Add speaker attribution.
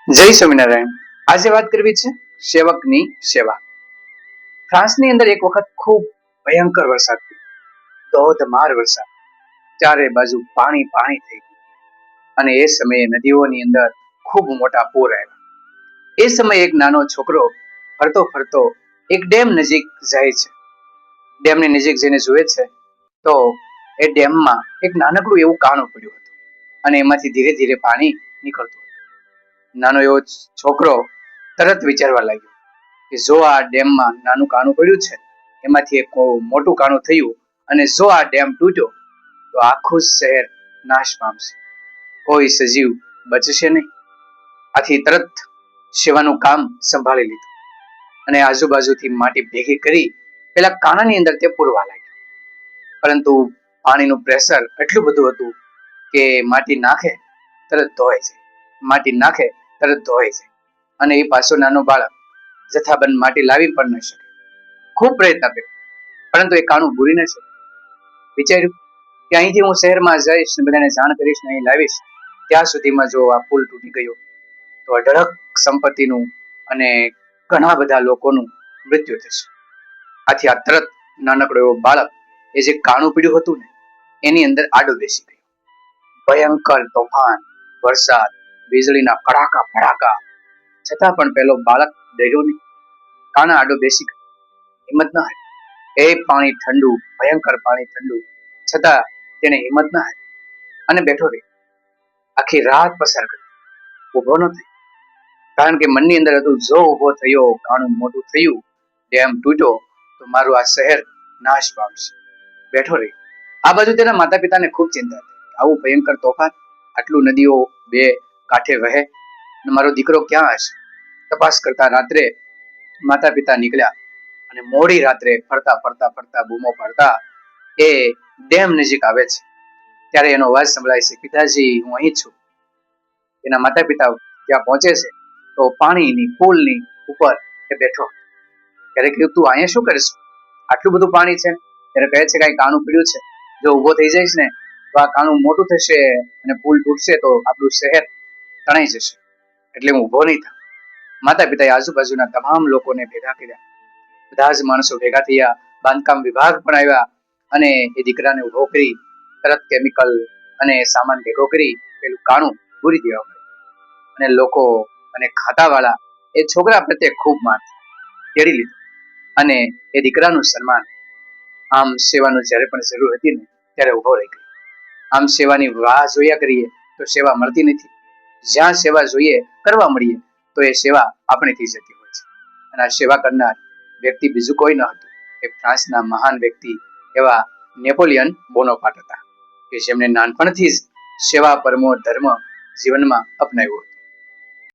Speaker 1: જય સ્વામિનારાયણ. આજે વાત કરવી છે સેવકની સેવા. ફ્રાન્સની અંદર એક વખત ખૂબ ભયંકર વરસાદ થયો, ધોધમાર વરસાદ, ચારે બાજુ પાણી પાણી થઈ ગયું અને એ સમયે નદીઓની અંદર ખૂબ મોટા પૂર આવ્યા. એ સમયે એક નાનો છોકરો ફરતો ફરતો એક ડેમ નજીક જાય છે. ડેમની નજીક જઈને જુએ છે તો એ ડેમમાં એક નાનકડું એવું કાણું પડ્યું હતું અને એમાંથી ધીરે ધીરે પાણી નીકળતું હતું. નાનો એવો છોકરો તરત વિચારવા લાગ્યો કે જો આ ડેમમાં નાનું કાણું પડ્યું છે, એમાંથી એક મોટું કાણું થયું અને જો આ ડેમ તૂટ્યો તો આખું શહેર નાશ પામશે, કોઈ સજીવ બચશે નહીં. આથી તરત સેવાનું કામ સંભાળી લીધું અને આજુબાજુથી માટી ભેગી કરી પેલા કાણાની અંદર તે પૂરવા લાગ્યો. પરંતુ પાણીનું પ્રેશર એટલું બધું હતું કે માટી નાખે તરત ધોવાઈ જાય, માટી નાખે તરત ધોવાઈ જાય અને એ પાછો નાનો બાળક જથ્થાબંધ માટી લાવી પણ ન શકે. ખૂબ પ્રયત્ન કર્યો પરંતુ એ કાણું ભૂરી ન શકે. વિચાર્યું કે અહીંથી હું શહેરમાં જઈશ ને બધાને જાણ કરીશ ને અહીં લાવીશ, ત્યાં સુધીમાં જો આ પુલ તૂટી ગયો તો અઢળક સંપત્તિનું અને ઘણા બધા લોકોનું મૃત્યુ થશે. આથી આ તરત નાનકડો એવો બાળક એ જે કાણું પીડ્યું હતું ને એની અંદર આડો બેસી ગયો. ભયંકર તોફાન, વરસાદ, વીજળીના કડાકા ભડાકા, છતાં પણ પેલો બાળક ડર્યો નહીં. કાણા આડો બેસી ગયો, હિંમત ન હારી. એ પાણી ઠંડુ, ભયંકર પાણી ઠંડુ, છતાં તેને હિંમત ન હારી અને બેઠો રહ્યો. આખી રાત પસાર કરી, ઉભો ન થયો, કારણ કે મનની અંદર હતું જો ઉભો થયો, કાણું મોટું થયું, ડેમ તૂટ્યો તો મારું આ શહેર નાશ પામશે. બેઠો રહ્યો. આ બાજુ તેના માતા પિતાને ખૂબ ચિંતા હતી. આવું ભયંકર તોફાન, આટલું નદીઓ બે કાંઠે વહે અને મારો દીકરો ક્યાં હશે? તપાસ કરતા રાત્રે માતા પિતા નીકળ્યા અને મોડી રાત્રે ફરતા ફરતા ફરતા બૂમો પાડતા એ ડેમ નજીક આવે છે. ત્યારે એનો અવાજ સંભળાય છે, પિતાજી હું અહીં છું. એના માતા પિતા ત્યાં પહોંચે છે તો પાણીની પુલની ઉપર એ બેઠો. ત્યારે કહ્યું તું અહીંયા શું કરીશ? આટલું બધું પાણી છે. ત્યારે કહે છે કઈ કાણું પીડ્યું છે, જો ઉભો થઈ જઈશ ને તો આ કાણું મોટું થશે અને પુલ તૂટશે તો આપણું શહેર તણાઈ જશે, એટલે હું ઉભો નહીં થાઉં. માતા પિતાએ આજુબાજુના તમામ લોકોને ભેગા કર્યા. બધા જ માણસો ભેગા થયા, બાંધકામ વિભાગ પણ આવ્યા અને એ દીકરાને ઉભો કરી તરત કેમિકલ અને સામાન ભેગો કરી પેલું કાણું પૂરી દેવા મળ્યું. અને લોકો અને ખાતાવાળા એ છોકરા પ્રત્યે ખૂબ માન તેડી લીધું અને એ દીકરાનું સન્માન. આમ સેવાનું જ્યારે પણ જરૂર હતી ને ત્યારે ઉભો રહી ગયો. આમ સેવાની વાહ જોયા કરીએ તો સેવા મળતી નથી. જ્યાં સેવા જોઈએ કરવા મળીએ તો એ સેવા આપણેથી જતી હોય છે. અને આ સેવા કરનાર વ્યક્તિ બીજું કોઈ ન હતું, એ ફ્રાન્સના મહાન વ્યક્તિ એવા નેપોલિયન બોનાપાર્ટ હતા, કે જેમણે નાનપણથી જ સેવા પરમો ધર્મ જીવનમાં અપનાવ્યો.